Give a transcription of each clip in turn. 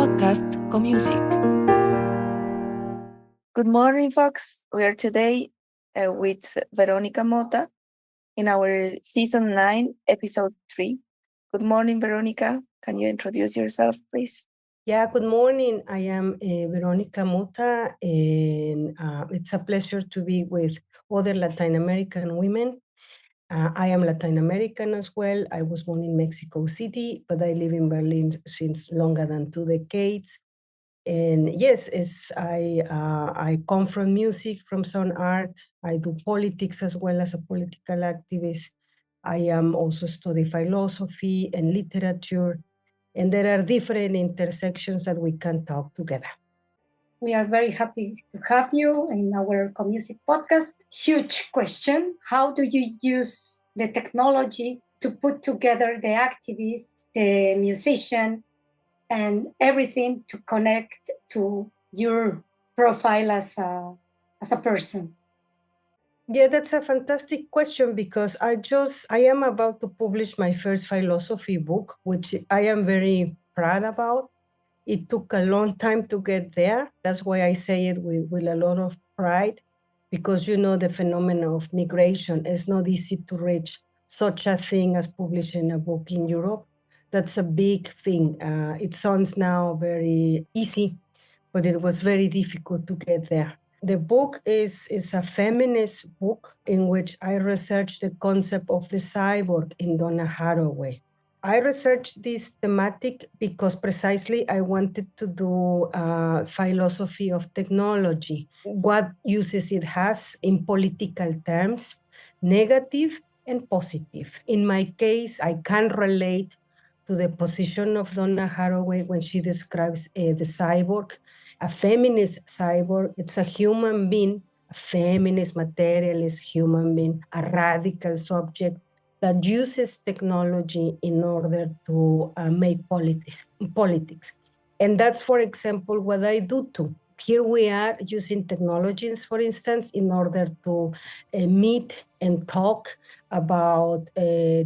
podcast co-music. Good morning, folks. We are today with Verónica Mota in our season 9, episode 3. Good morning, Verónica. Can you introduce yourself, please? Yeah, good morning. I am Verónica Mota, and it's a pleasure to be with other Latin American women. I am Latin American as well. I was born in Mexico City, but I live in Berlin since longer than 2 decades. And yes, I come from music, from some art. I do politics as well as a political activist. I am also study philosophy and literature. And there are different intersections that we can talk together. We are very happy to have you in our co-music podcast. Huge question. How do you use the technology to put together the activist, the musician, and everything to connect to your profile as a person? Yeah, that's a fantastic question because I am about to publish my first philosophy book, which I am very proud about. It took a long time to get there. That's why I say it with a lot of pride, because the phenomenon of migration is not easy to reach such a thing as publishing a book in Europe. That's a big thing. It sounds now very easy, but it was very difficult to get there. The book is a feminist book in which I researched the concept of the cyborg in Donna Haraway. I researched this thematic because precisely I wanted to do philosophy of technology, what uses it has in political terms, negative and positive. In my case, I can relate to the position of Donna Haraway when she describes the cyborg, a feminist cyborg. It's a human being, a feminist materialist human being, a radical subject that uses technology in order to make politics. And that's, for example, what I do too. Here we are using technologies, for instance, in order to meet and talk about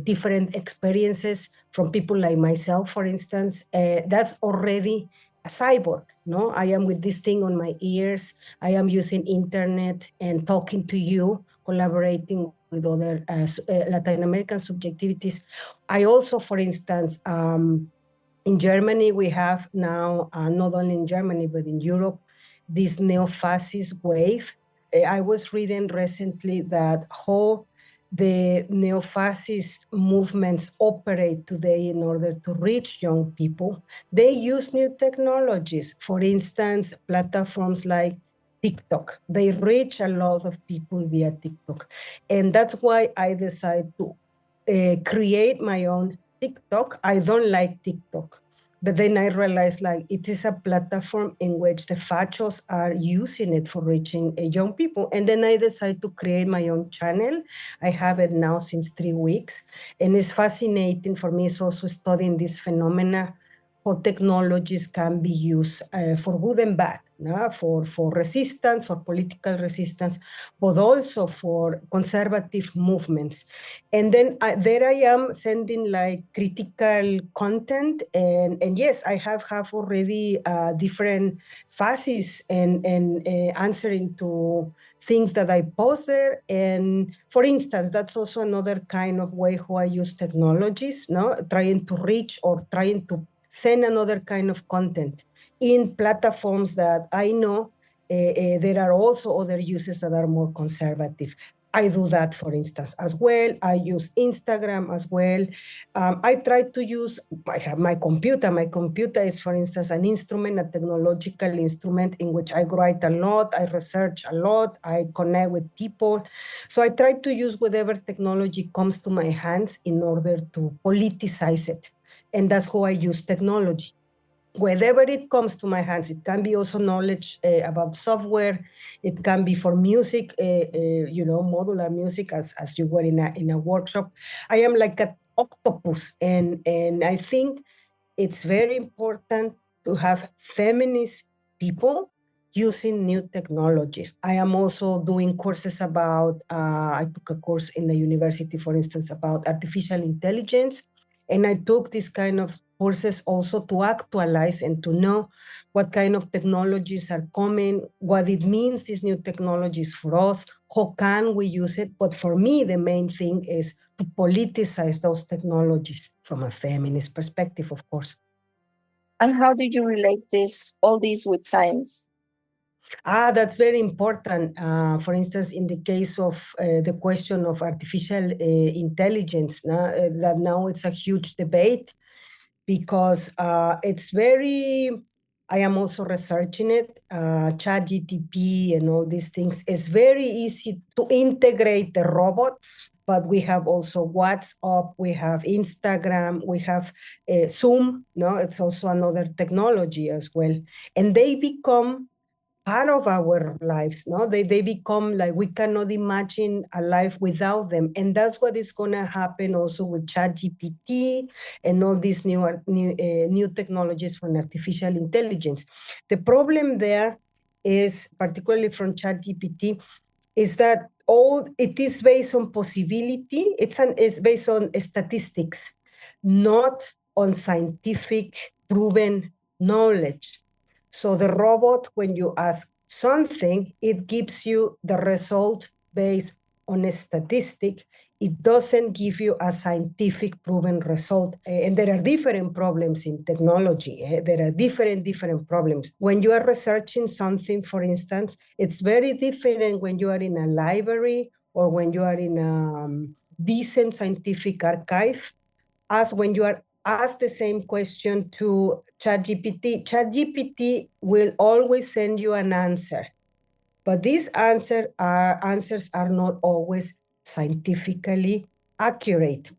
different experiences from people like myself, for instance. That's already a cyborg, no? I am with this thing on my ears. I am using internet and talking to you, collaborating with other Latin American subjectivities. I also, for instance, in Germany, we have now, not only in Germany, but in Europe, this neo-fascist wave. I was reading recently that how the neo-fascist movements operate today in order to reach young people. They use new technologies. For instance, platforms like TikTok. They reach a lot of people via TikTok. And that's why I decided to create my own TikTok. I don't like TikTok. But then I realized it is a platform in which the fachos are using it for reaching young people. And then I decided to create my own channel. I have it now since 3 weeks. And it's fascinating for me. It's also studying this phenomena, how technologies can be used for good and bad, for resistance, for political resistance, but also for conservative movements. And then there I am sending critical content. And yes, I have already different phases and answering to things that I post there. And for instance, that's also another kind of way how I use technologies, trying to reach or trying to send another kind of content in platforms that I know there are also other uses that are more conservative. I do that, for instance, as well. I use Instagram as well. I try to use, I have my computer. My computer is, for instance, an instrument, a technological instrument in which I write a lot, I research a lot, I connect with people. So I try to use whatever technology comes to my hands in order to politicize it. And that's how I use technology. Wherever it comes to my hands, it can be also knowledge about software. It can be for music, modular music, as you were in a workshop. I am like an octopus, and I think it's very important to have feminist people using new technologies. I am also doing courses about, I took a course in the university, for instance, about artificial intelligence. And I took this kind of courses also to actualize and to know what kind of technologies are coming, what it means, these new technologies for us, how can we use it. But for me, the main thing is to politicize those technologies from a feminist perspective, of course. And how do you relate all this with science? That's very important. For instance, in the case of the question of artificial intelligence, that now it's a huge debate because it's very, I am also researching it, ChatGPT and all these things. It's very easy to integrate the robots, but we have also WhatsApp, we have Instagram, we have Zoom, it's also another technology as well. And they become part of our lives, they become like we cannot imagine a life without them. And that's what is going to happen also with ChatGPT and all these new technologies from artificial intelligence. The problem there is, particularly from ChatGPT, is that all it is based on possibility. It's based on statistics, not on scientific proven knowledge. So the robot, when you ask something, it gives you the result based on a statistic. It doesn't give you a scientific proven result. And there are different problems in technology. There are different problems. When you are researching something, for instance, it's very different when you are in a library or when you are in a decent scientific archive as when you are asked the same question to ChatGPT. ChatGPT will always send you an answer, but these answers are not always scientifically accurate.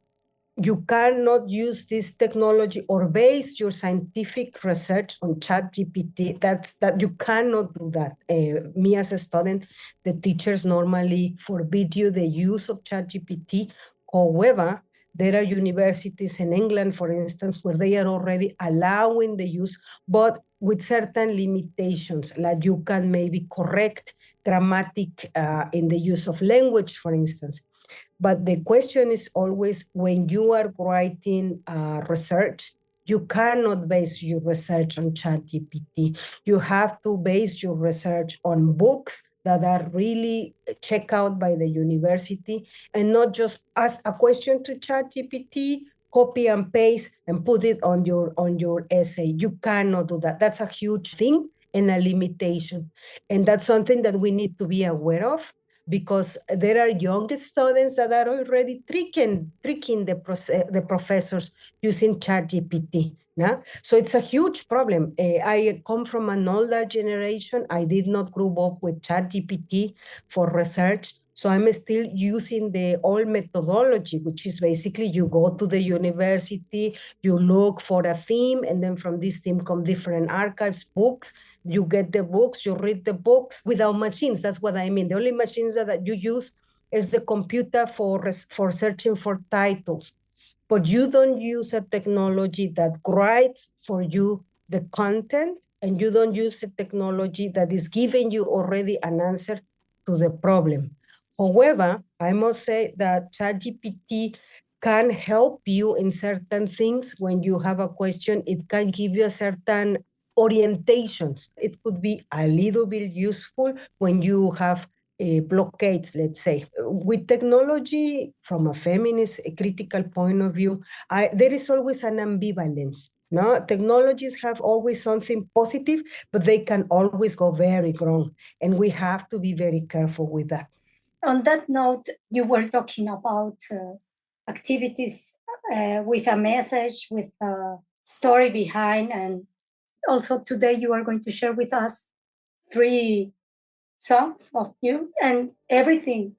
You cannot use this technology or base your scientific research on ChatGPT. That you cannot do that. Me as a student, the teachers normally forbid you the use of ChatGPT. However, there are universities in England, for instance, where they are already allowing the use, but with certain limitations, like you can maybe correct grammatic in the use of language, for instance. But the question is always, when you are writing research, you cannot base your research on ChatGPT. You have to base your research on books that are really checked out by the university, and not just ask a question to ChatGPT, copy and paste, and put it on your essay. You cannot do that. That's a huge thing and a limitation. And that's something that we need to be aware of, because there are young students that are already tricking the professors using ChatGPT. So it's a huge problem. I come from an older generation. I did not grow up with ChatGPT for research. So I'm still using the old methodology, which is basically you go to the university, you look for a theme, and then from this theme come different archives, books. You get the books, you read the books without machines. That's what I mean. The only machines that you use is the computer for searching for titles. But you don't use a technology that writes for you the content, and you don't use a technology that is giving you already an answer to the problem. However, I must say that ChatGPT can help you in certain things. When you have a question, it can give you a certain orientations. It could be a little bit useful when you have blockades, let's say. With technology, from a feminist critical point of view, there is always an ambivalence. Technologies have always something positive, but they can always go very wrong. And we have to be very careful with that. On that note, you were talking about activities with a message, with a story behind, and also today you are going to share with us 3 songs of you, and everything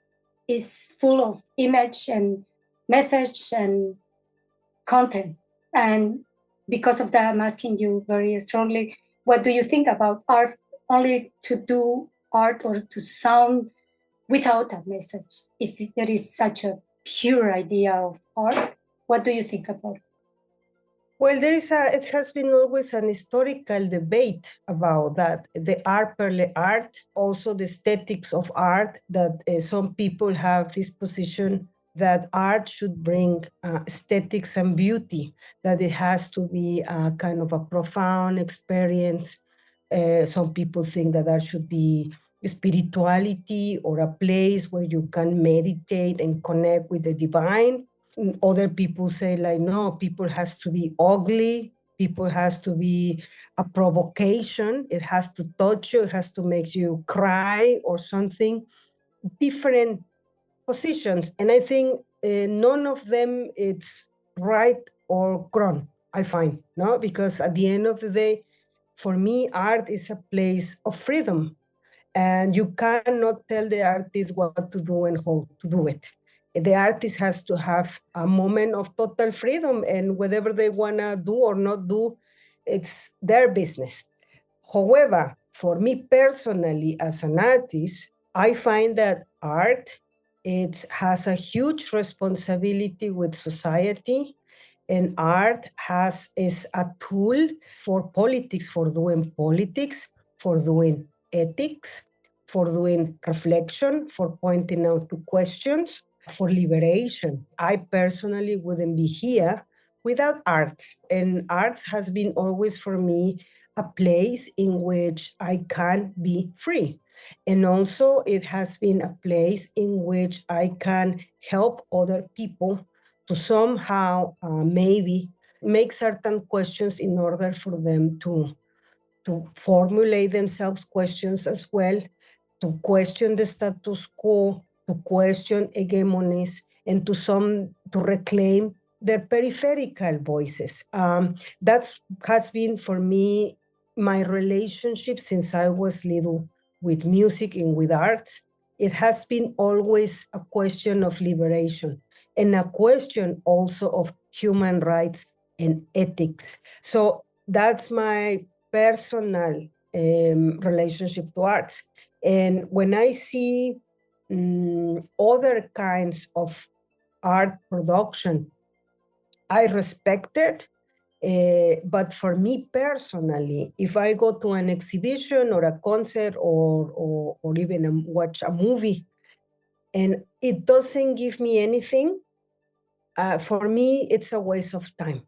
is full of image and message and content. And because of that, I'm asking you very strongly, what do you think about art? Only to do art or to sound without a message? If there is such a pure idea of art, what do you think about it? Well, it has been always an historical debate about that. The art per le art, also the aesthetics of art, that some people have this position that art should bring aesthetics and beauty, that it has to be a kind of a profound experience. Some people think that art should be spirituality or a place where you can meditate and connect with the divine. Other people say like, no, people has to be ugly. People has to be a provocation. It has to touch you. It has to make you cry or something. Different positions. And I think none of them it's right or wrong, I find, no? Because at the end of the day, for me, art is a place of freedom. And you cannot tell the artist what to do and how to do it. The artist has to have a moment of total freedom, and whatever they want to do or not do, it's their business. However, for me personally, as an artist, I find that art it has a huge responsibility with society, and art is a tool for politics, for doing ethics, for doing reflection, for pointing out to questions, for liberation. I personally wouldn't be here without arts, and arts has been always for me a place in which I can be free. And also, it has been a place in which I can help other people to somehow maybe make certain questions in order for them to formulate themselves questions as well, to question the status quo, to question hegemonies, and to reclaim their peripheral voices. That has been for me my relationship since I was little with music and with arts. It has been always a question of liberation and a question also of human rights and ethics. So that's my personal relationship to arts. And when I see other kinds of art production, I respect it. But for me personally, if I go to an exhibition or a concert or even watch a movie and it doesn't give me anything, for me, it's a waste of time.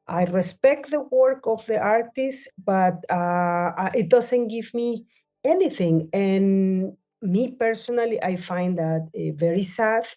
I respect the work of the artist, but it doesn't give me anything. And me personally, I find that very sad.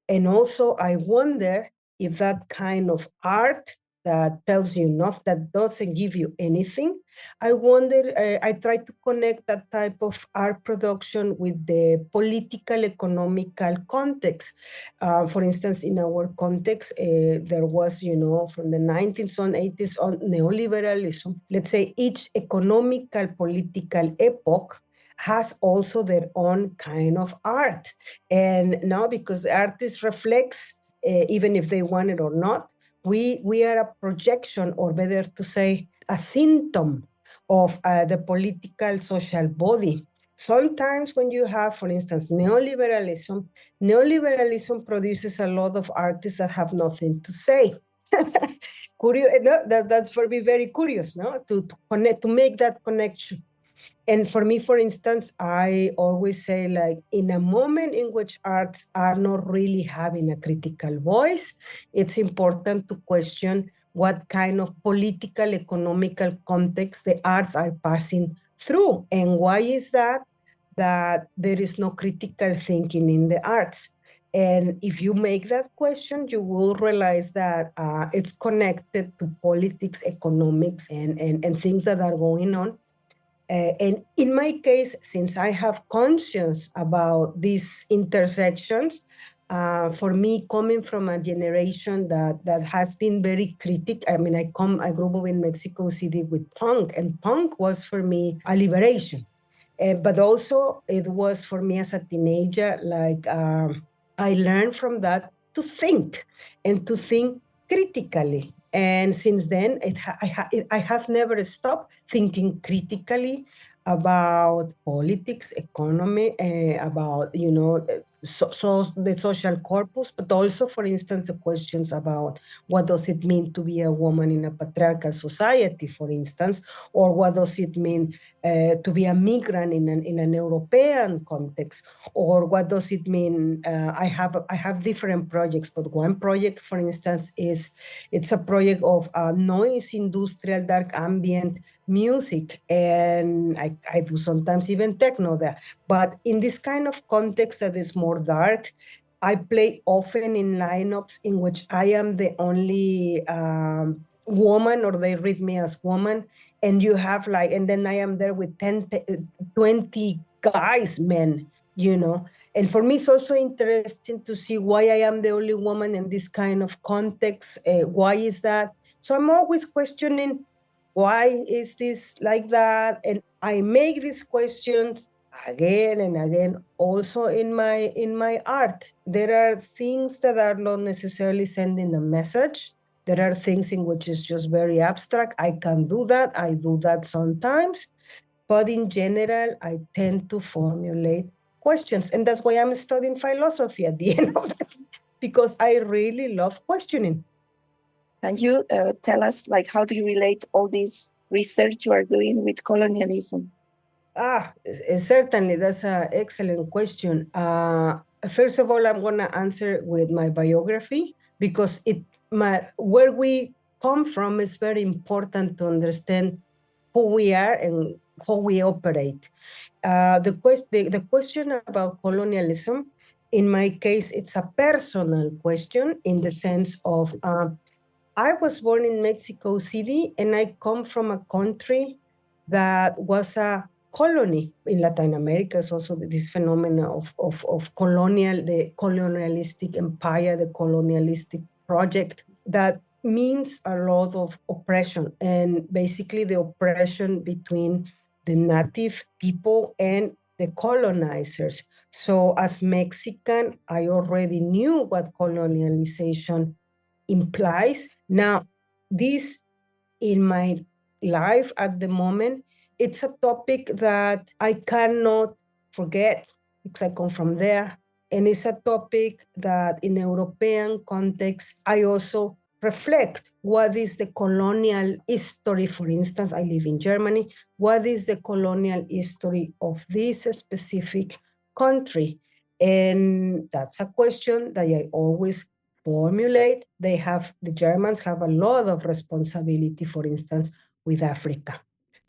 And also, I wonder if that kind of art that tells you not, that doesn't give you anything, I wonder, I try to connect that type of art production with the political, economical context. For instance, in our context, there was, from the 19th on 80s on neoliberalism. Let's say each economical, political epoch has also their own kind of art. And now, because artists reflects, even if they want it or not, we are a projection, or better to say, a symptom of the political social body. Sometimes when you have, for instance, neoliberalism produces a lot of artists that have nothing to say. Curious, no? That's for me very curious, no? To connect, to make that connection. And for me, for instance, I always say, like, in a moment in which arts are not really having a critical voice, it's important to question what kind of political, economical context the arts are passing through. And why is that there is no critical thinking in the arts? And if you make that question, you will realize that it's connected to politics, economics, and things that are going on. And in my case, since I have conscience about these intersections, for me, coming from a generation that has been very critical, I mean, I grew up in Mexico City with punk, and punk was for me a liberation. But also it was for me as a teenager, like I learned from that to think and to think critically. And since then, I have never stopped thinking critically about politics, economy, about, the social corpus, but also, for instance, the questions about what does it mean to be a woman in a patriarchal society, for instance, or what does it mean to be a migrant in an European context, or what does it mean? I have different projects, but one project, for instance, it's a project of noise industrial dark ambient music, and I do sometimes even techno there. But in this kind of context that is more dark, I play often in lineups in which I am the only woman, or they read me as woman, and you have and then I am there with 20 guys, men, And for me, it's also interesting to see why I am the only woman in this kind of context. Why is that? So I'm always questioning, why is this like that? And I make these questions again and again also in my art. There are things that are not necessarily sending a message. There are things in which it's just very abstract. I can do that. I do that sometimes. But in general, I tend to formulate questions. And that's why I'm studying philosophy at the end of this, because I really love questioning. Can you tell us, how do you relate all this research you are doing with colonialism? Certainly, that's an excellent question. First of all, I'm going to answer with my biography, because where we come from is very important to understand who we are and how we operate. The question about colonialism, in my case, it's a personal question, in the sense of I was born in Mexico City, and I come from a country that was a colony. In Latin America is also this phenomenon of the colonialistic empire, the colonialistic project, that means a lot of oppression, and basically the oppression between the native people and the colonizers. So as Mexican, I already knew what colonialization implies. Now, this, in my life at the moment, it's a topic that I cannot forget, because I come from there. And it's a topic that in European context, I also reflect. What is the colonial history? For instance, I live in Germany. What is the colonial history of this specific country? And that's a question that I always formulate. The Germans have a lot of responsibility, for instance, with Africa.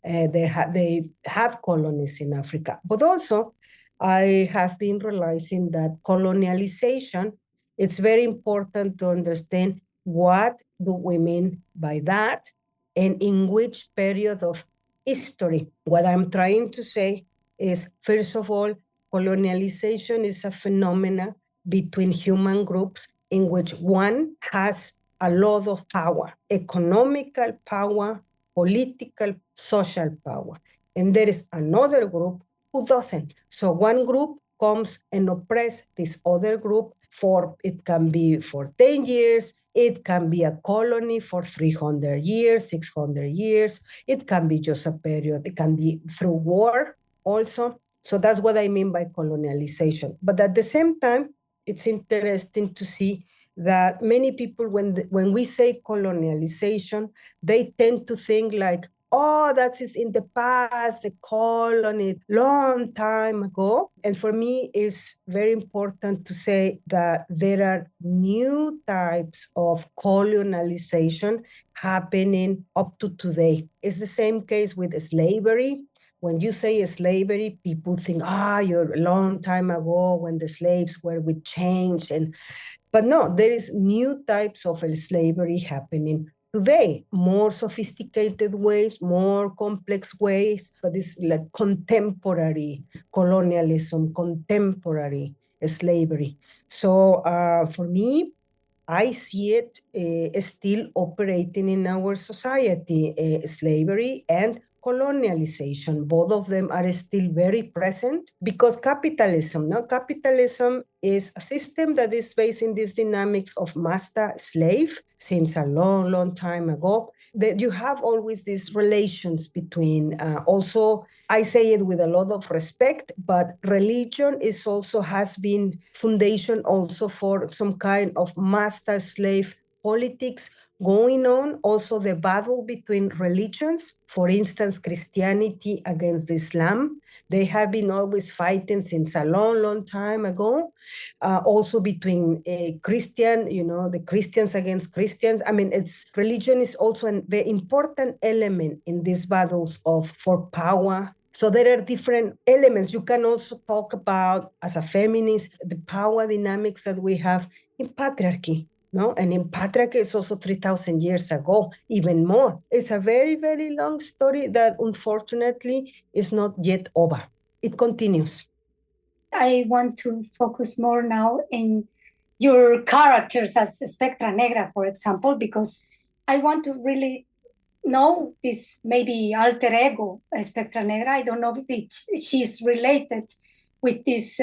They have colonies in Africa. But also, I have been realizing that colonialization, it's very important to understand what do we mean by that, and in which period of history. What I'm trying to say is, first of all, colonialization is a phenomenon between human groups in which one has a lot of power, economical power, political, social power. And there is another group who doesn't. So one group comes and oppresses this other group it can be for 10 years, it can be a colony for 300 years, 600 years, it can be just a period, it can be through war also. So that's what I mean by colonialization. But at the same time, it's interesting to see that many people, when we say colonialization, they tend to think like, oh, that is in the past, a colony, long time ago. And for me, it's very important to say that there are new types of colonialization happening up to today. It's the same case with slavery. When you say slavery, people think, you're a long time ago when the slaves were with chains. But no, there is new types of slavery happening today, more sophisticated ways, more complex ways, but it's like contemporary colonialism, contemporary slavery. So for me, I see it still operating in our society, slavery and colonialization. Both of them are still very present because capitalism is a system that is based in this dynamics of master-slave since a long, long time ago. That you have always these relations between, also, I say it with a lot of respect, but religion is also has been foundation also for some kind of master-slave politics going on. Also the battle between religions, for instance, Christianity against Islam. They have been always fighting since a long, long time ago. Also between Christian, the Christians against Christians. I mean, religion is also a very important element in these battles for power. So there are different elements. You can also talk about, as a feminist, the power dynamics that we have in patriarchy. No, and in patriarchy, it's also 3,000 years ago, even more. It's a very, very long story that unfortunately is not yet over. It continues. I want to focus more now in your characters as Spectra Negra, for example, because I want to really know this maybe alter ego Spectra Negra. I don't know if she's related with this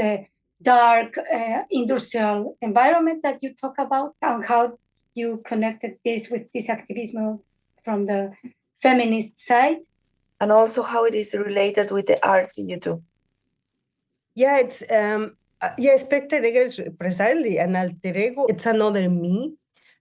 dark industrial environment that you talk about, and how you connected this with this activism from the feminist side. And also how it is related with the arts you do. Yeah, it's Spectra Negra is precisely an alter ego. It's another me.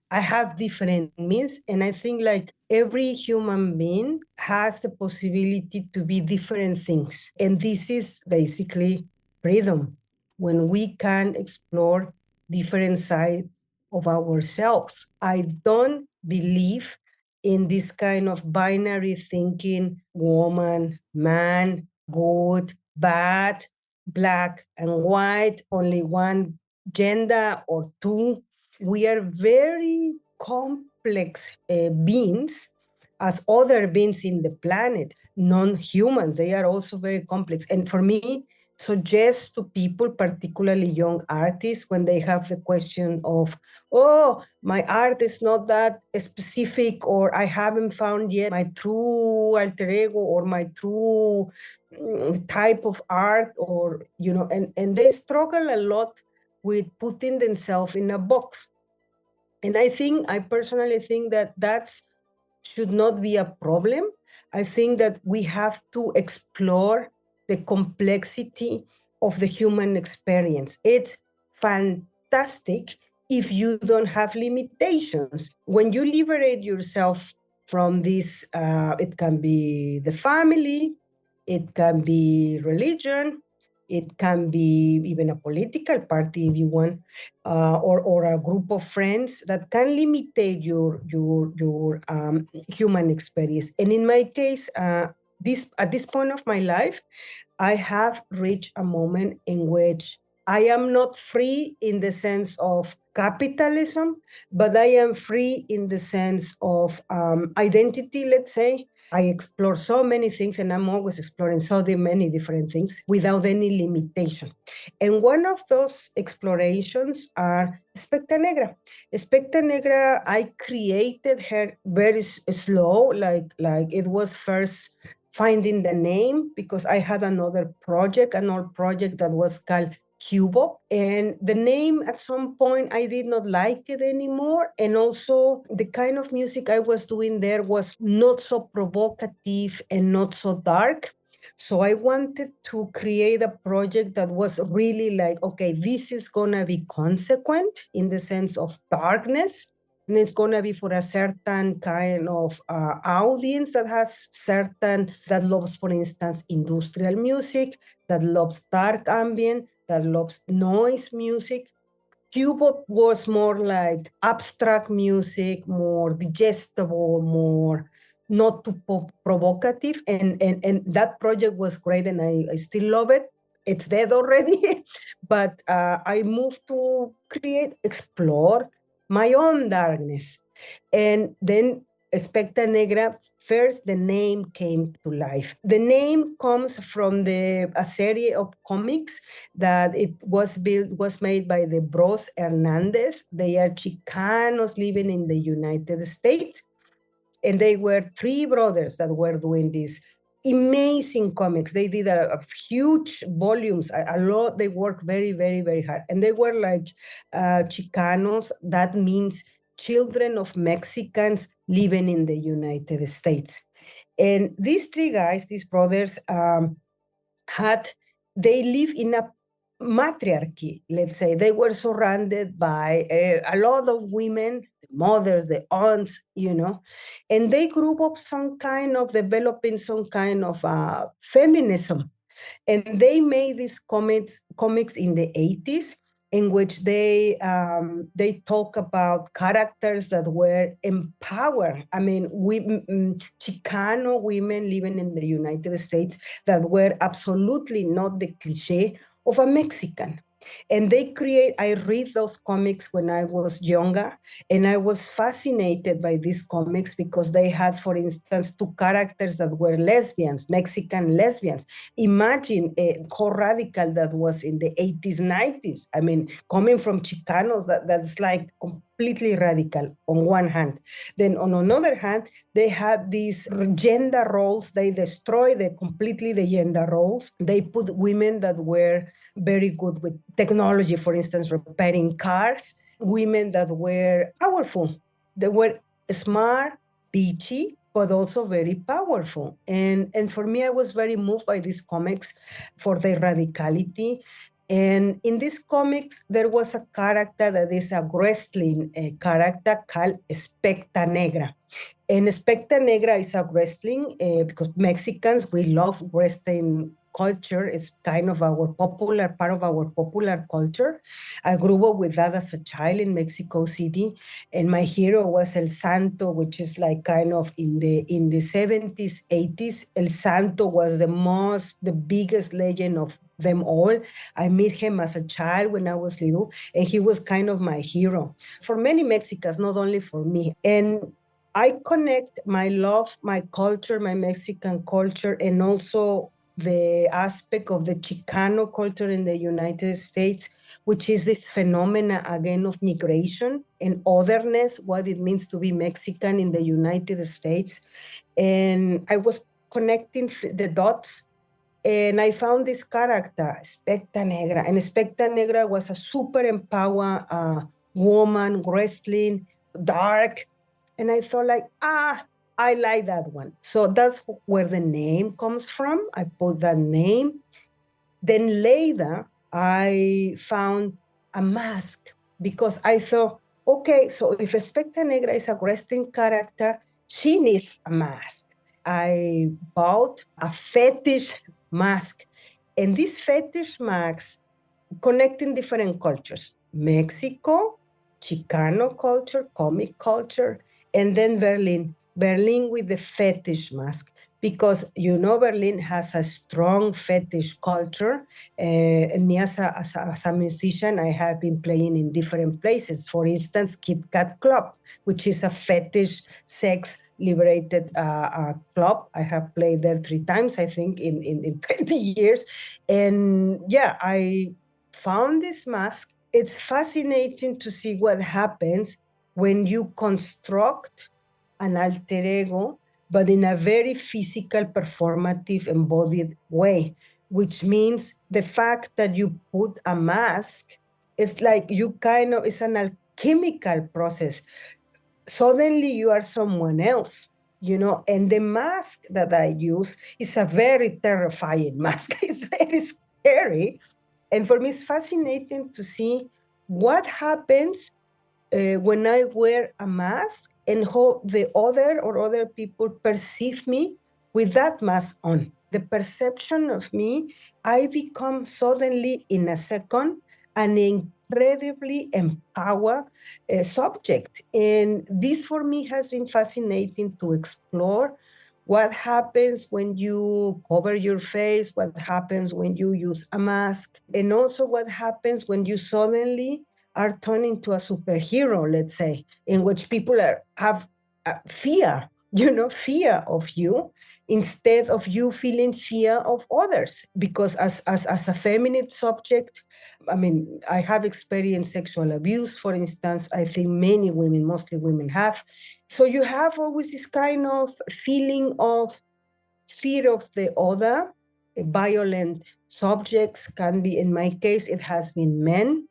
I have different means, and I think like every human being has the possibility to be different things. And this is basically freedom, when we can explore different sides of ourselves. I don't believe in this kind of binary thinking, woman, man, good, bad, black and white, only one gender or two. We are very complex beings as other beings in the planet, non-humans. They are also very complex. And for me, suggest to people, particularly young artists, when they have the question of, oh, my art is not that specific, or I haven't found yet my true alter ego or my true type of art, or, and they struggle a lot with putting themselves in a box. And I personally think that should not be a problem. I think that we have to explore the complexity of the human experience. It's fantastic if you don't have limitations. When you liberate yourself from this, it can be the family, it can be religion, it can be even a political party if you want, or a group of friends that can limitate your human experience. And in my case, at this point of my life, I have reached a moment in which I am not free in the sense of capitalism, but I am free in the sense of identity, let's say. I explore so many things, and I'm always exploring so many different things without any limitation. And one of those explorations are Espectra Negra. Espectra Negra, I created her very slow, like it was first finding the name, because I had an old project that was called Cubo. And the name, at some point, I did not like it anymore. And also the kind of music I was doing there was not so provocative and not so dark. So I wanted to create a project that was really like, okay, this is gonna be consequent in the sense of darkness. And it's gonna be for a certain kind of audience that loves, for instance, industrial music, that loves dark ambient, that loves noise music. Cubot was more like abstract music, more digestible, more not too provocative. And that project was great, and I still love it. It's dead already, but I moved to explore my own darkness. And then Espectra Negra, first the name came to life. The name comes from a series of comics that it was made by the Bros Hernandez. They are Chicanos living in the United States. And they were three brothers that were doing this amazing comics. They did a huge volumes, a lot. They worked very, very, very hard. And they were like Chicanos. That means children of Mexicans living in the United States. And these three guys, these brothers, they live in a matriarchy, let's say. They were surrounded by a lot of women, the mothers, the aunts, and they grew up developing some kind of feminism. And they made these comics in the 80s, in which they talk about characters that were empowered. I mean, Chicano women living in the United States that were absolutely not the cliche of a Mexican. And I read those comics when I was younger, and I was fascinated by these comics because they had, for instance, two characters that were lesbians, Mexican lesbians. Imagine how radical that was in the 80s, 90s. I mean, coming from Chicanos, that's like completely radical on one hand. Then on another hand, they had these gender roles. They destroyed completely the gender roles. They put women that were very good with technology, for instance, repairing cars, women that were powerful. They were smart, bitchy, but also very powerful. And for me, I was very moved by these comics for their radicality. And in these comics, there was a character that is a wrestling character called Espectra Negra. And Espectra Negra is a wrestling because Mexicans, we love wrestling culture. It's kind of part of our popular culture. I grew up with that as a child in Mexico City, and my hero was El Santo, which is like kind of in the 70s, 80s. El Santo was the biggest legend of them all. I met him as a child when I was little, and he was kind of my hero for many Mexicans, not only for me. And I connect my love, my culture, my Mexican culture, and also the aspect of the Chicano culture in the United States, which is this phenomena again of migration and otherness, what it means to be Mexican in the United States. And I was connecting the dots, and I found this character, Espectra Negra. And Espectra Negra was a super empowered woman, wrestling, dark. And I thought like, I like that one. So that's where the name comes from. I put that name. Then later, I found a mask because I thought, okay, so if Espectra Negra is a wrestling character, she needs a mask. I bought a fetish mask. And these fetish masks connecting different cultures, Mexico, Chicano culture, comic culture, and then Berlin with the fetish mask, because Berlin has a strong fetish culture. And me as a musician, I have been playing in different places. For instance, Kit Kat Club, which is a fetish sex liberated club. I have played there 3 times, I think, in 20 years. And yeah, I found this mask. It's fascinating to see what happens when you construct an alter ego, but in a very physical, performative, embodied way, which means the fact that you put a mask, it's like it's an alchemical process. Suddenly you are someone else, and the mask that I use is a very terrifying mask. It's very scary. And for me, it's fascinating to see what happens when I wear a mask and how the other people perceive me with that mask on. The perception of me, I become suddenly in a second an incredibly empowered subject. And this for me has been fascinating to explore. What happens when you cover your face? What happens when you use a mask? And also what happens when you suddenly are turned into a superhero, let's say, in which people have fear, fear of you, instead of you feeling fear of others. Because as a feminine subject, I mean, I have experienced sexual abuse, for instance. I think many women, mostly women, have. So you have always this kind of feeling of fear of the other, violent subjects can be, in my case, it has been men.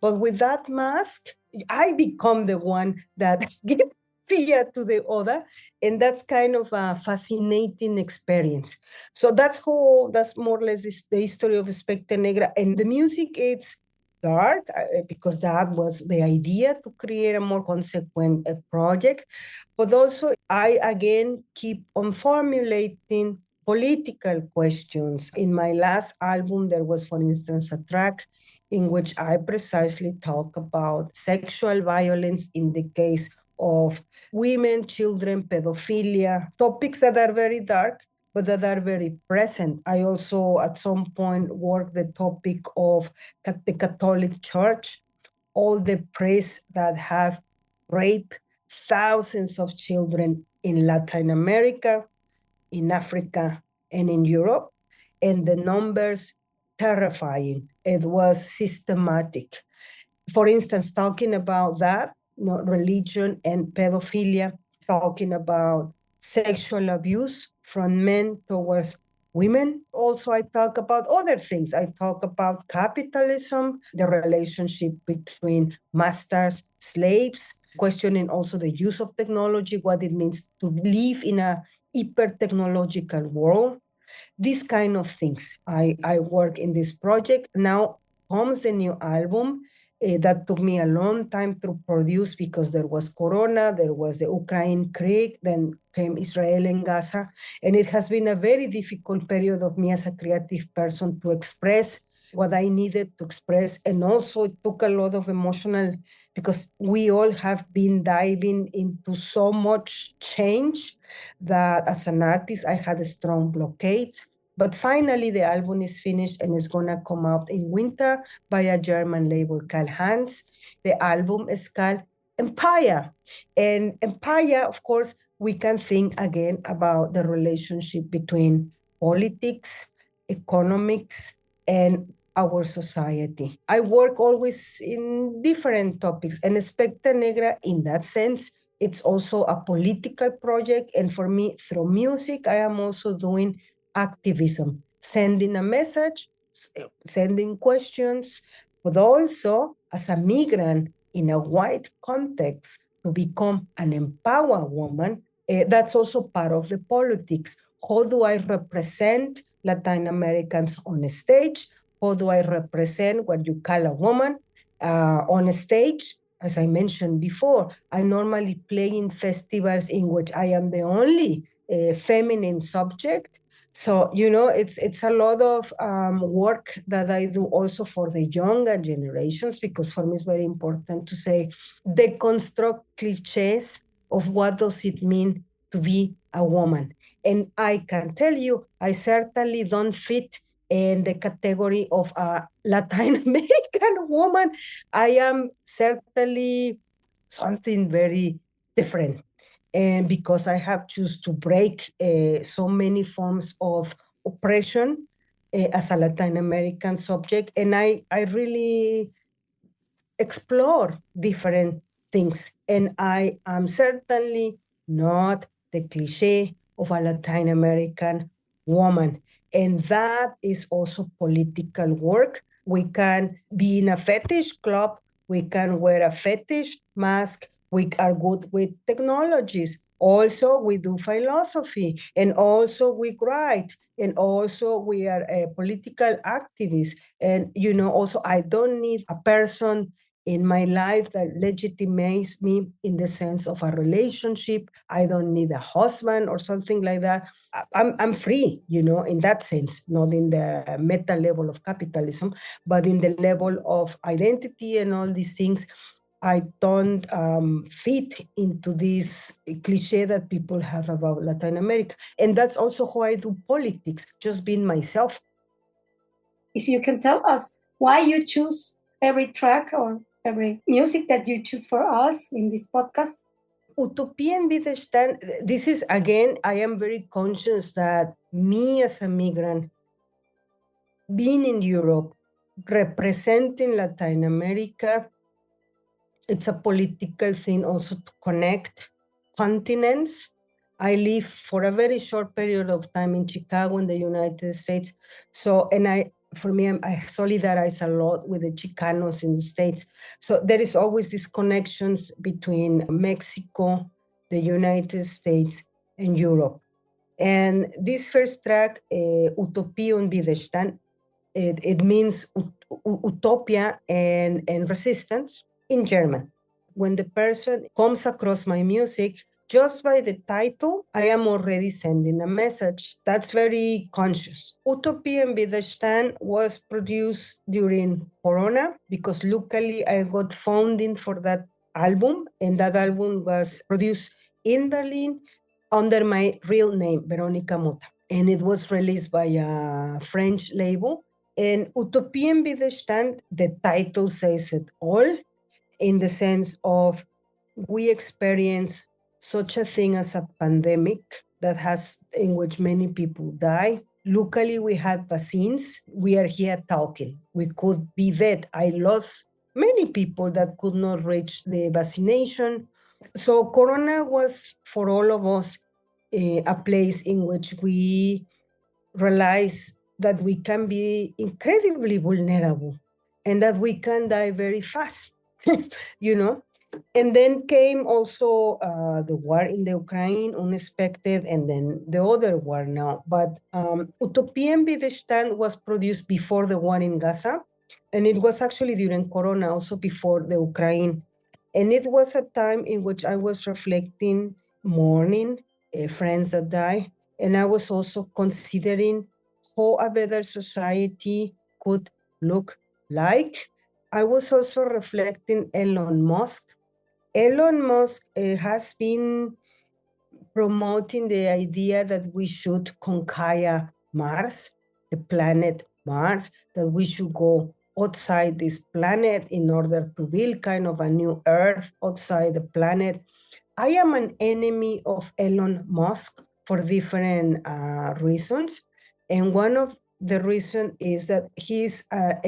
But with that mask, I become the one that gives fear to the other. And that's kind of a fascinating experience. So that's more or less the history of Espectra Negra. And the music, it's dark because that was the idea, to create a more consequent project. But also, I again keep on formulating political questions. In my last album, there was, for instance, a track in which I precisely talk about sexual violence in the case of women, children, pedophilia, topics that are very dark, but that are very present. I also, at some point, worked the topic of the Catholic Church, all the priests that have raped thousands of children in Latin America, in Africa, and in Europe, and the numbers terrifying. It was systematic. For instance, talking about that, religion and pedophilia, talking about sexual abuse from men towards women. Also, I talk about other things. I talk about capitalism, the relationship between masters, slaves, questioning also the use of technology, what it means to live in a hyper-technological world. These kind of things. I work in this project. Now comes a new album that took me a long time to produce because there was Corona, there was the Ukraine Krieg, then came Israel and Gaza. And it has been a very difficult period of me as a creative person to express what I needed to express. And also it took a lot of emotional, because we all have been diving into so much change that as an artist, I had a strong blockade. But finally, the album is finished and is going to come out in winter by a German label called Hans. The album is called Empire. And Empire, of course, we can think again about the relationship between politics, economics, and our society. I work always in different topics, and Espectra Negra, in that sense, it's also a political project. And for me, through music, I am also doing activism, sending a message, sending questions, but also as a migrant in a white context to become an empowered woman. That's also part of the politics. How do I represent Latin Americans on a stage? How do I represent what you call a woman on a stage? As I mentioned before, I normally play in festivals in which I am the only feminine subject. So, it's a lot of work that I do also for the younger generations, because for me it's very important to say, deconstruct cliches of what does it mean to be a woman. And I can tell you, I certainly don't fit in the category of a Latin American woman. I am certainly something very different. And because I have chosen to break so many forms of oppression as a Latin American subject, and I really explore different things. And I am certainly not the cliche of a Latin American woman. And that is also political work. We can be in a fetish club, we can wear a fetish mask, we are good with technologies. Also, we do philosophy, and also we write, and also we are a political activists. And, also I don't need a person in my life that legitimates me in the sense of a relationship. I don't need a husband or something like that. I'm free, in that sense, not in the meta level of capitalism, but in the level of identity and all these things. I don't fit into this cliche that people have about Latin America. And that's also how I do politics, just being myself. If you can tell us why you choose every track or every music that you choose for us in this podcast. Utopie Widerstand, this is, again, I am very conscious that me as a migrant, being in Europe, representing Latin America, it's a political thing also to connect continents. I lived for a very short period of time in Chicago in the United States. So, and I solidarize a lot with the Chicanos in the States. So there is always these connections between Mexico, the United States, and Europe. And this first track, Utopie Widerstand, it means utopia and resistance in German. When the person comes across my music, just by the title, I am already sending a message. That's very conscious. Utopie Widerstand was produced during Corona because luckily I got funding for that album, and that album was produced in Berlin under my real name, Verónica Mota. And it was released by a French label. And Utopie Widerstand, the title says it all, in the sense of we experience such a thing as a pandemic in which many people die. Luckily, we had vaccines. We are here talking. We could be dead. I lost many people that could not reach the vaccination. So Corona was, for all of us, a place in which we realize that we can be incredibly vulnerable and that we can die very fast, you know? And then came also the war in the Ukraine, unexpected, and then the other war now. But Utopie Widerstand was produced before the war in Gaza, and it was actually during Corona, also before the Ukraine. And it was a time in which I was reflecting, mourning friends that died, and I was also considering how a better society could look like. I was also reflecting Elon Musk. Elon Musk has been promoting the idea that we should conquer Mars, the planet Mars, that we should go outside this planet in order to build kind of a new Earth outside the planet. I am an enemy of Elon Musk for different reasons. And one of the reasons is that he's a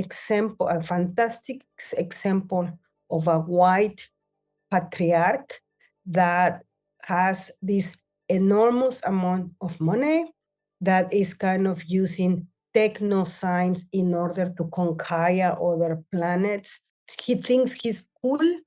fantastic example of a white patriarch that has this enormous amount of money that is kind of using techno science in order to conquer other planets. He thinks he's cool,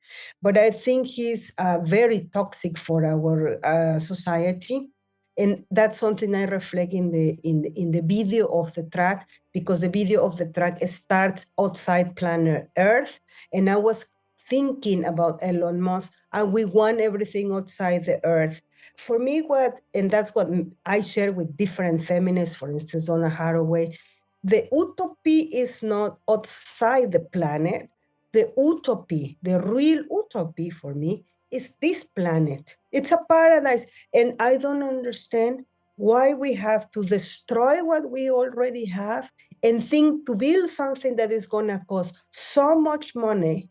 but I think he's very toxic for our society. And that's something I reflect in the video of the track, because the video of the track starts outside planet Earth, and I was thinking about Elon Musk, and we want everything outside the Earth. For me, and that's what I share with different feminists, for instance, Donna Haraway, the utopia is not outside the planet. The utopia, the real utopia for me, is this planet. It's a paradise. And I don't understand why we have to destroy what we already have and think to build something that is going to cost so much money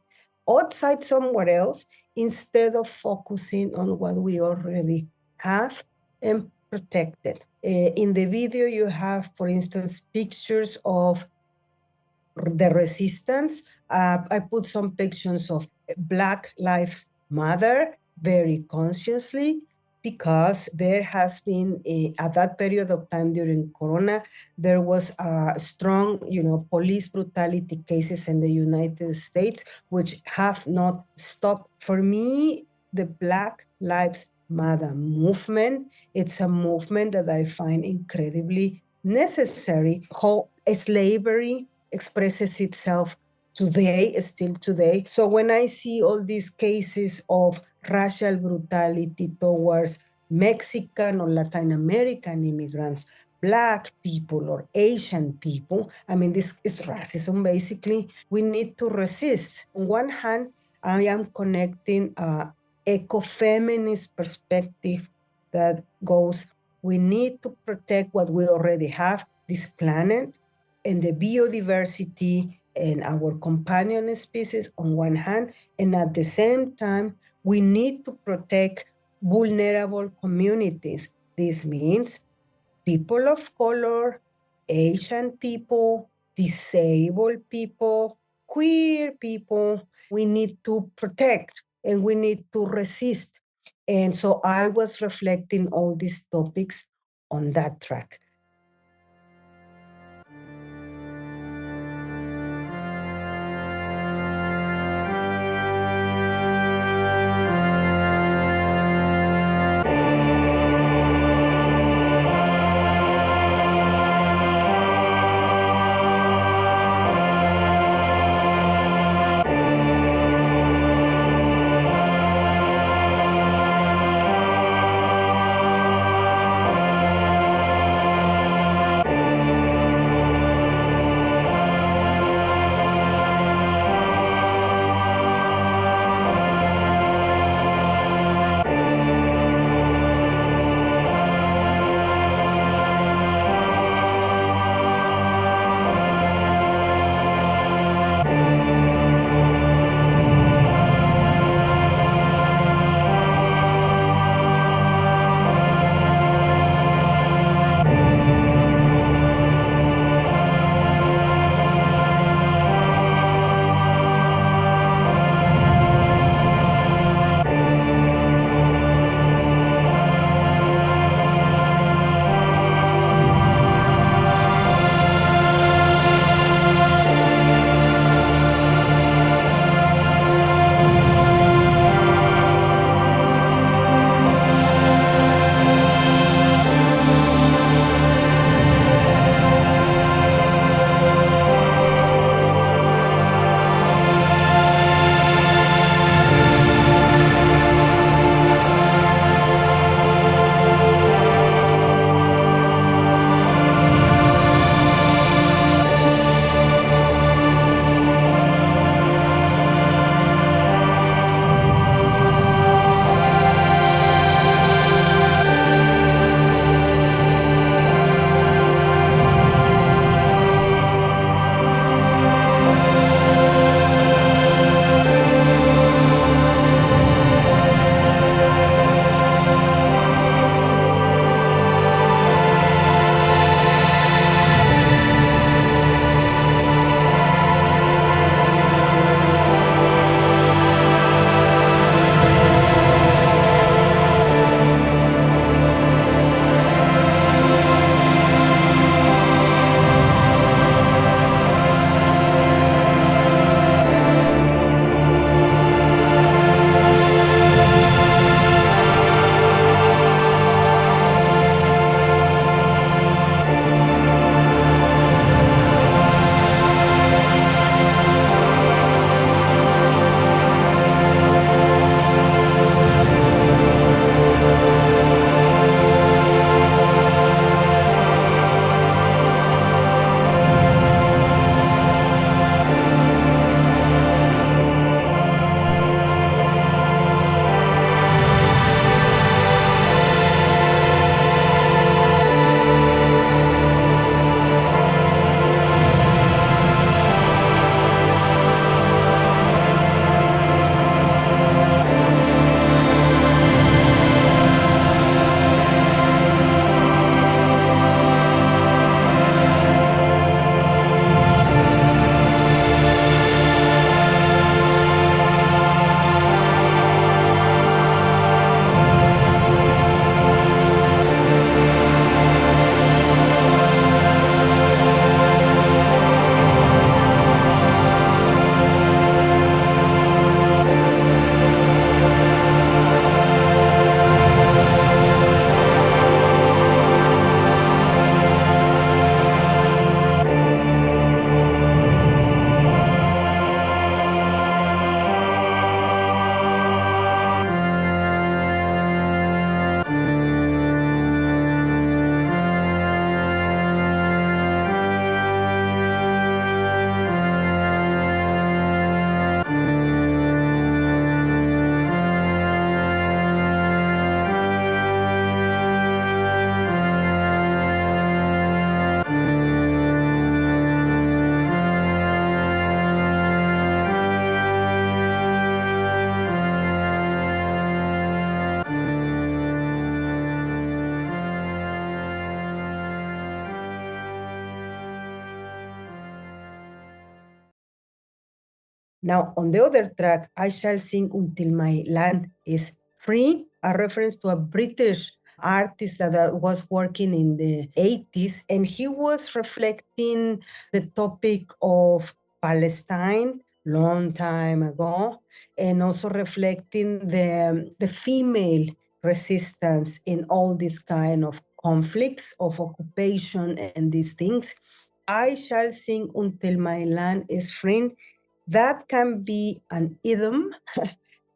outside somewhere else, instead of focusing on what we already have and protected. In the video, you have, for instance, pictures of the resistance. I put some pictures of Black Lives Matter very consciously, because there has been, at that period of time during Corona, there was a strong, police brutality cases in the United States, which have not stopped. For me, the Black Lives Matter movement, it's a movement that I find incredibly necessary. How slavery expresses itself today, still today. So when I see all these cases of racial brutality towards Mexican or Latin American immigrants, Black people or Asian people, I mean, this is racism, basically. We need to resist. On one hand, I am connecting an ecofeminist perspective that goes, we need to protect what we already have, this planet, and the biodiversity and our companion species on one hand, and at the same time, we need to protect vulnerable communities. This means people of color, Asian people, disabled people, queer people. We need to protect and we need to resist. And so I was reflecting all these topics on that track. Now, on the other track, I shall sing until my land is free. a reference to a British artist that was working in the 80s, and he was reflecting the topic of Palestine long time ago, and also reflecting the female resistance in all these kind of conflicts of occupation and these things. I shall sing until my land is free. That can be an idiom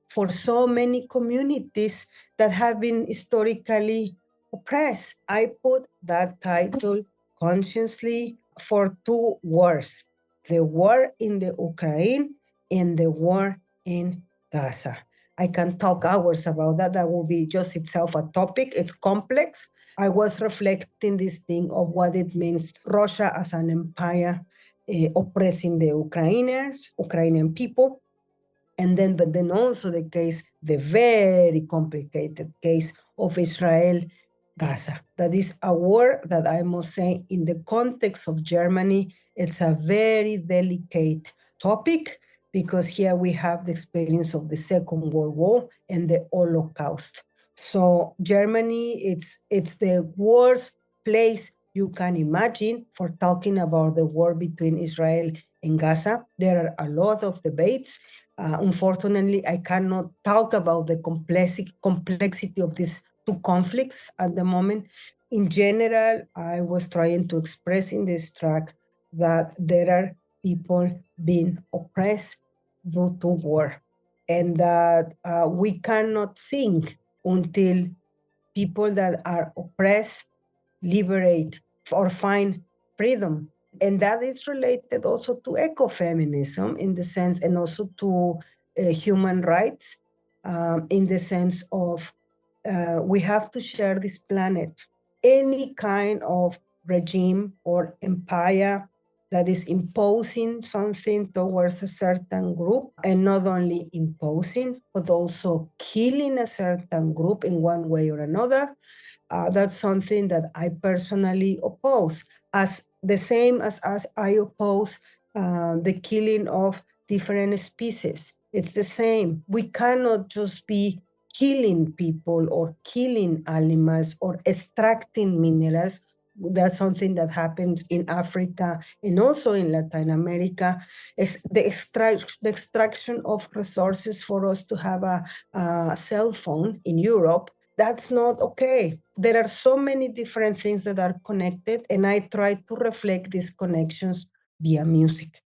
for so many communities that have been historically oppressed. I put that title consciously for two wars: the war in the Ukraine and the war in Gaza. I can talk hours about that. That will be just itself a topic. It's complex. I was reflecting this thing of what it means Russia as an empire oppressing the Ukrainian people, but then also the very complicated case of Israel, Gaza. That is a war that I must say, in the context of Germany, it's a very delicate topic, because here we have the experience of the Second World War and the Holocaust. So Germany, it's the worst place you can imagine for talking about the war between Israel and Gaza. There are a lot of debates. Unfortunately, I cannot talk about the complexity of these two conflicts at the moment. In general, I was trying to express in this track that there are people being oppressed due to war, and that we cannot sing until people that are oppressed liberate or find freedom. And that is related also to ecofeminism in the sense, and also to human rights, in the sense of we have to share this planet. Any kind of regime or empire that is imposing something towards a certain group, and not only imposing, but also killing a certain group in one way or another, that's something that I personally oppose, as the same as I oppose the killing of different species. It's the same. We cannot just be killing people or killing animals or extracting minerals. That's something that happens in Africa and also in Latin America. It's the extraction of resources for us to have a cell phone in Europe. That's not okay. There are so many different things that are connected, and I try to reflect these connections via music.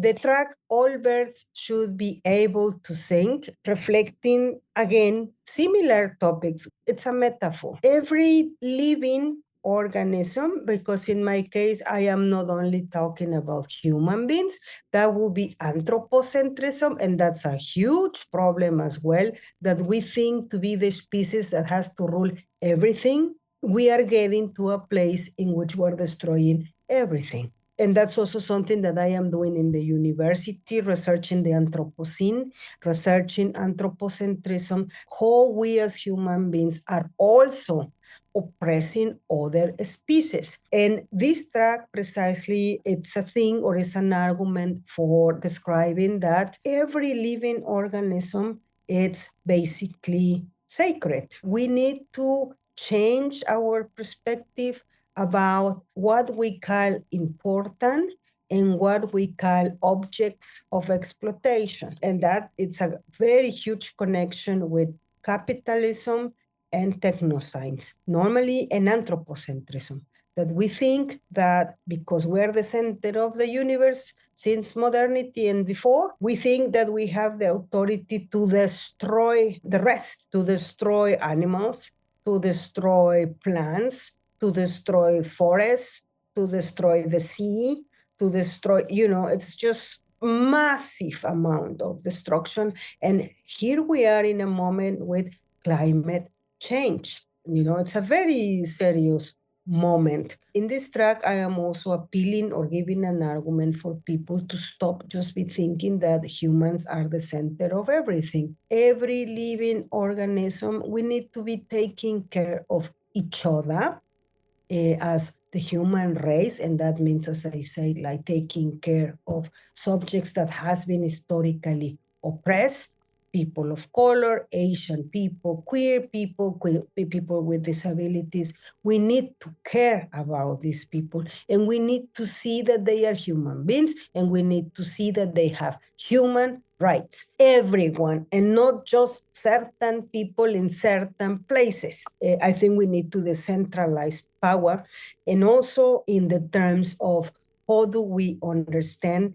the track All Birds Should Be Able to Sing, reflecting again similar topics. It's a metaphor. Every living organism, because in my case, I am not only talking about human beings, that will be anthropocentrism, and that's a huge problem as well, that we think to be the species that has to rule everything. We are getting to a place in which we're destroying everything. And that's also something that I am doing in the university, researching the Anthropocene, researching anthropocentrism, how we as human beings are also oppressing other species. And this track precisely, it's a thing or it's an argument for describing that every living organism, it's basically sacred. We need to change our perspective about what we call important and what we call objects of exploitation. And that it's a very huge connection with capitalism and technoscience, normally an anthropocentrism, that we think that because we're the center of the universe since modernity and before, we think that we have the authority to destroy the rest, to destroy animals, to destroy plants, to destroy forests, to destroy the sea, to destroy, it's just massive amount of destruction. And here we are in a moment with climate change. It's a very serious moment. In this track, I am also appealing or giving an argument for people to stop just be thinking that humans are the center of everything. Every living organism, we need to be taking care of each other as the human race, and that means, as I say, like taking care of subjects that has been historically oppressed, people of color, Asian people, queer people with disabilities. We need to care about these people, and we need to see that they are human beings, and we need to see that they have human rights, everyone, and not just certain people in certain places. I think we need to decentralize power, and also in the terms of how do we understand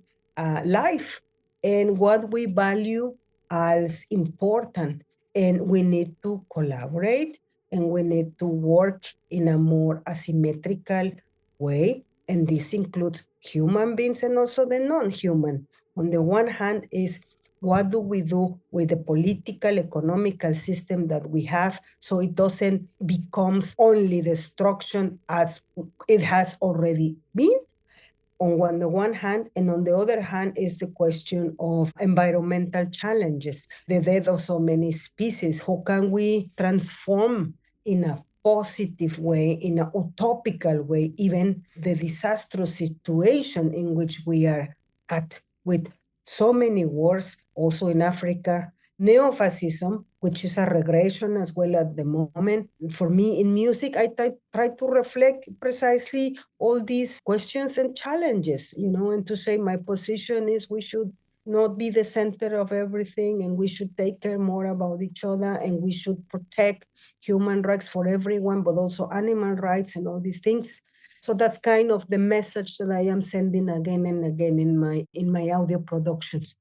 life and what we value as important. And we need to collaborate, and we need to work in a more asymmetrical way. And this includes human beings and also the non-human. On the one hand is what do we do with the political, economical system that we have so it doesn't become only destruction as it has already been, on the one hand, and on the other hand is the question of environmental challenges, the death of so many species. How can we transform in a positive way, in a utopical way, even the disastrous situation in which we are at, with so many wars, also in Africa, neo-fascism, which is a regression as well at the moment. For me, in music, I try to reflect precisely all these questions and challenges, and to say my position is we should not be the center of everything, and we should take care more about each other, and we should protect human rights for everyone, but also animal rights and all these things. So that's kind of the message that I am sending again and again in my audio productions.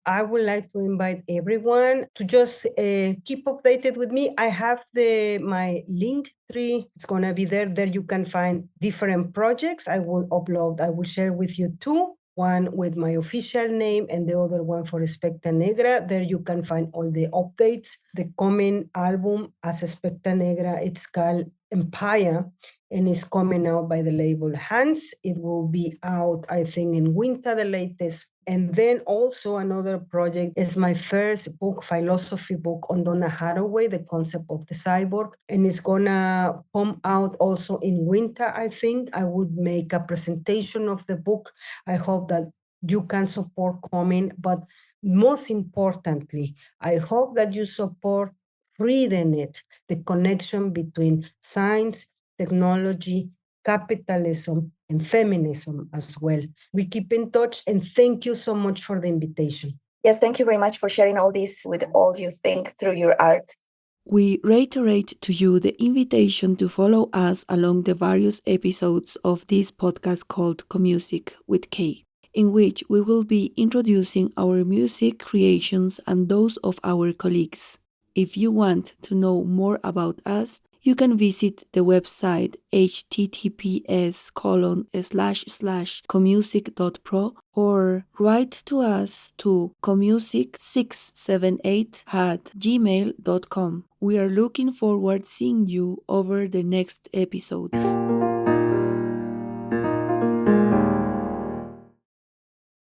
I would like to invite everyone to just keep updated with me. I have my link tree. It's going to be there. There you can find different projects I will upload. I will share with you two. One with my official name and the other one for Espectra Negra. There you can find all the updates. The coming album as Espectra Negra, it's called Empire, and it's coming out by the label Hands. It will be out, I think, in winter, the latest. And then also another project is my first book, philosophy book on Donna Haraway, the concept of the cyborg. And it's gonna come out also in winter, I think. I would make a presentation of the book. I hope that you can support coming, but most importantly, I hope that you support reading it, the connection between science, technology, capitalism, and feminism as well. We keep in touch, and thank you so much for the invitation. Yes, thank you very much for sharing all this with all you think through your art. We reiterate to you the invitation to follow us along the various episodes of this podcast called Comusic with K, in which we will be introducing our music creations and those of our colleagues. If you want to know more about us, you can visit the website https://comusic.pro or write to us to comusic678@gmail.com. We are looking forward to seeing you over the next episodes.